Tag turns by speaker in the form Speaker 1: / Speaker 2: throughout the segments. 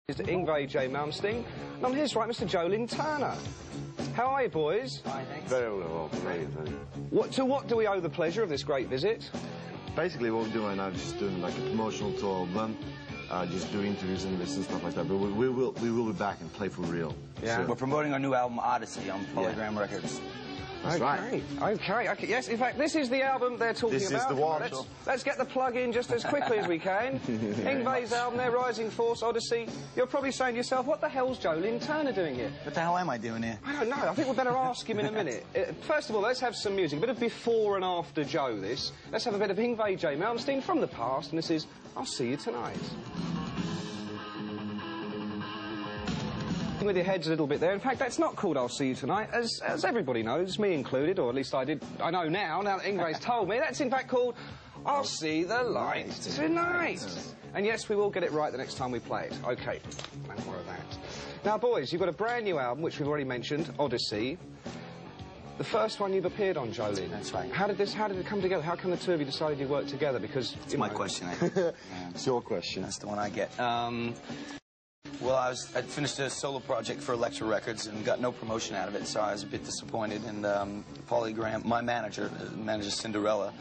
Speaker 1: Is Yngwie Malmsteen, and on his right, Mr. Jolin Turner. How are you, boys?
Speaker 2: Hi, thanks.
Speaker 3: Very well, very.
Speaker 1: To what do we owe the pleasure of this great visit?
Speaker 3: Basically, what we're doing right now is just doing like a promotional tour of them, just do interviews and this and stuff like that. But we will be back and play for real.
Speaker 2: Yeah,
Speaker 3: so.
Speaker 2: we're promoting our new album Odyssey on Polygram Records.
Speaker 3: That's right.
Speaker 1: Okay. Yes, in fact, this is the album they're talking
Speaker 3: this
Speaker 1: about.
Speaker 3: This is the one.
Speaker 1: Let's get the plug in just as quickly as we can. Yngwie's album, their Rising Force, Odyssey. You're probably saying to yourself, what the hell's Jolin Turner doing here?
Speaker 2: What the hell am I doing here?
Speaker 1: I don't know. I think we'd better ask him in a minute. First of all, let's have some music. A bit of before and after Joe, this. Let's have a bit of Yngwie Malmsteen from the past, and this is I'll See You Tonight. With your heads a little bit there. In fact, that's not called I'll See You Tonight, as everybody knows, me included, or at least I know now that Yngwie's told me. That's in fact called I'll See the Light Tonight. And yes, we will get it right the next time we play it. OK, no more of that. Now, boys, you've got a brand new album, which we've already mentioned, Odyssey. The first one you've appeared on, Jolin.
Speaker 2: That's right.
Speaker 1: How did it come together? How come the two of you decided you worked together? Because...
Speaker 2: It's my question, I think.
Speaker 3: It's your question.
Speaker 2: That's the one I get. Well, I'd finished a solo project for Elektra Records and got no promotion out of it, so I was a bit disappointed. And Polygram, my manager manages Cinderella,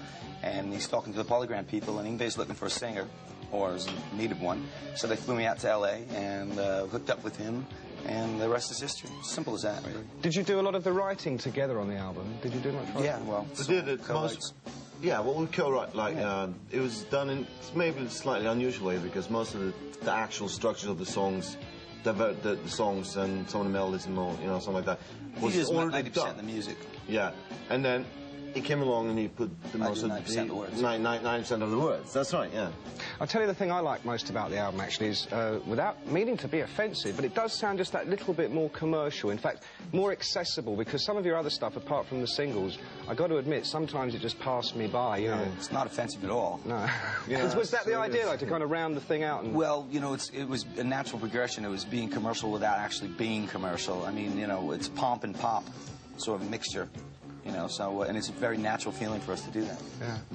Speaker 2: and he's talking to the Polygram people, and Yngwie's looking for a singer, or is in need of one. So they flew me out to L.A. and hooked up with him, and the rest is history. Simple as that, really.
Speaker 1: Did you do a lot of the writing together on the album? Did you do much writing?
Speaker 2: Yeah, well,
Speaker 3: we did it yeah, well, we co-write, like, it was done in maybe a slightly unusual way because most of the actual structure of the songs, the songs and some of the melodies and all, you know, something like that, was already
Speaker 2: 90% of the music.
Speaker 3: Yeah, and then he came along and he put the most of
Speaker 2: 90% of the words.
Speaker 3: 90% of the words. That's right, yeah.
Speaker 1: I'll tell you the thing I like most about the album, actually, is, without meaning to be offensive, but it does sound just that little bit more commercial, in fact, more accessible, because some of your other stuff, apart from the singles, I've got to admit, sometimes it just passed me by, you know.
Speaker 2: It's not offensive at all.
Speaker 1: No. Was that the idea, though, to kind of round the thing out? And...
Speaker 2: Well, you know, it was a natural progression. It was being commercial without actually being commercial. I mean, you know, it's pomp and pop, sort of a mixture. You know, so, and it's a very natural feeling for us to do that.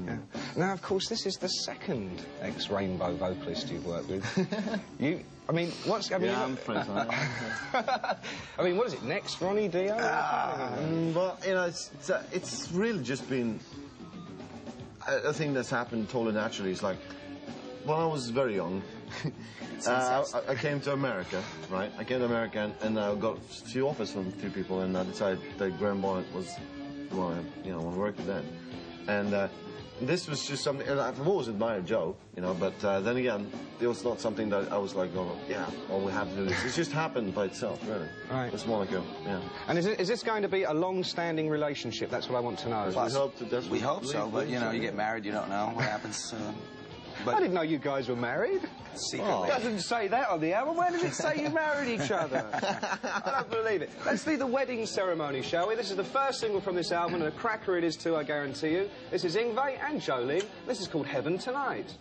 Speaker 1: Yeah. Now, of course, this is the second ex-Rainbow vocalist you've worked with.
Speaker 3: I'm friends on that.
Speaker 1: I mean, what is it, next, Ronnie Dio?
Speaker 3: Well, you know, it's really just been a thing that's happened totally naturally. It's like, when I was very young, I came to America, right? I came to America and I got a few offers from a few people, and I decided that Graham Bonnet was the one I want to work with then. And this was just something, and I've always admired Joe, you know, but then again, it was not something that I was like, oh, yeah, well, we have to do this. It just happened by itself, really.
Speaker 1: Right.
Speaker 3: It's more like a, yeah.
Speaker 1: And is this going to be a long-standing relationship? That's what I want to know.
Speaker 3: We hope
Speaker 2: so, but, you know, you get married, you don't know what happens.
Speaker 1: But I didn't know you guys were married.
Speaker 2: Secretly.
Speaker 1: It doesn't say that on the album. Where does it say you married each other? I don't believe it. Let's do the wedding ceremony, shall we? This is the first single from this album, and a cracker it is too, I guarantee you. This is Yngwie and Jolin. This is called Heaven Tonight.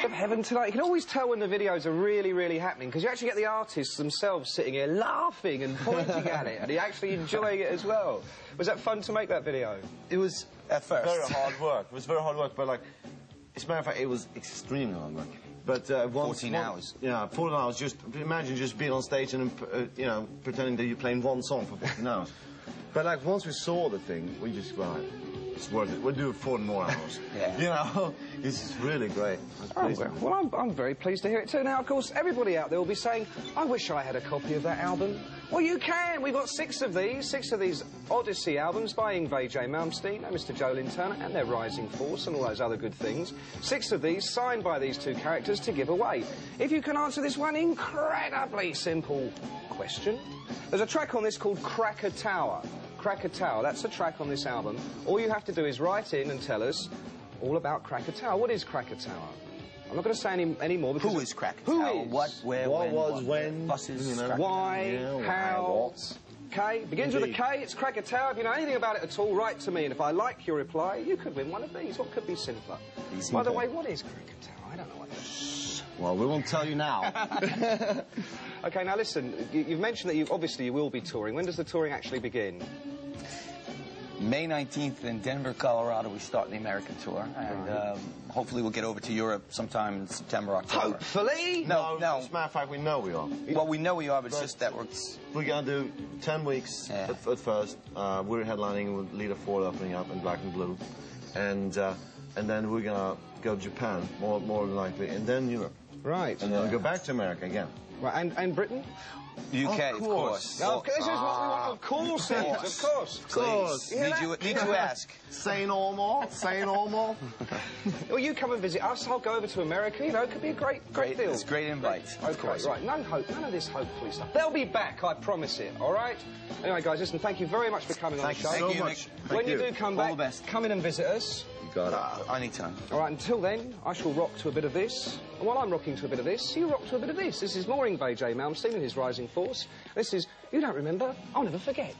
Speaker 1: Of Heaven Tonight. You can always tell when the videos are really, really happening, because you actually get the artists themselves sitting here laughing and pointing at it, and you're actually enjoying it as well. Was that fun to make that video?
Speaker 3: It was
Speaker 2: at first
Speaker 3: very hard work. It was very hard work, but like, as a matter of fact, it was extremely hard work. But
Speaker 2: 14 hours.
Speaker 3: Yeah, 14 hours. Just imagine just being on stage and you know, pretending that you're playing one song for 14 hours. But like, once we saw the thing, we just right. It's worth it. We'll do 4 more hours.
Speaker 2: Yeah.
Speaker 3: You know, this is really great.
Speaker 1: Well, I'm very pleased to hear it too. Now, of course, everybody out there will be saying, I wish I had a copy of that album. Well, you can. We've got 6 of these Odyssey albums by Yngwie Malmsteen and Mr. Jolin Turner and their Rising Force and all those other good things. 6 of these signed by these 2 characters to give away. If you can answer this one incredibly simple question, there's a track on this called Krakatoa. Krakatoa, that's a track on this album. All you have to do is write in and tell us all about Krakatoa. What is Krakatoa? I'm not going to say any more because...
Speaker 2: Who is Krakatoa?
Speaker 1: Who is?
Speaker 2: What, where, when,
Speaker 3: buses,
Speaker 2: you
Speaker 3: know,
Speaker 1: why, how, K. Begins with a K, it's Krakatoa. If you know anything about it at all, write to me, and if I like your reply, you could win one of these. What could be simpler? By the way, what is Krakatoa? I don't know what that is.
Speaker 3: Well, we won't tell you now.
Speaker 1: OK, now listen, you've mentioned that obviously you will be touring. When does the touring actually begin?
Speaker 2: May 19th in Denver, Colorado, we start the American tour. And hopefully we'll get over to Europe sometime in September, October.
Speaker 1: Hopefully?
Speaker 2: No.
Speaker 3: As a matter of fact, we know we are.
Speaker 2: Well, we know we are, but it's just that
Speaker 3: we're going to do 10 weeks at first. We're headlining with Leader 4 opening up in Black and Blue. And then we're going to go to Japan, more than likely, and then Europe.
Speaker 1: Right.
Speaker 3: And then we'll go back to America again.
Speaker 1: Right, and Britain?
Speaker 2: UK, of course.
Speaker 1: Oh, this is what we want. Of course it is. Of course.
Speaker 2: Please. Need to ask.
Speaker 3: Say no more. Say no more.
Speaker 1: Well, you come and visit us. I'll go over to America. You know, it could be a great deal.
Speaker 2: It's a great invite.
Speaker 1: Okay, right. No hope. None of this hopefully stuff. They'll be back. I promise it. All right. Anyway, guys, listen. Thank you very much for coming on the show.
Speaker 3: Thank you so much.
Speaker 1: When you do come back,
Speaker 2: all the best.
Speaker 1: come in and visit us.
Speaker 3: Got it.
Speaker 2: Anytime.
Speaker 1: All right, until then, I shall rock to a bit of this. And while I'm rocking to a bit of this, you rock to a bit of this. This is more Yngwie Malmsteen and his Rising Force. This is You Don't Remember, I'll Never Forget.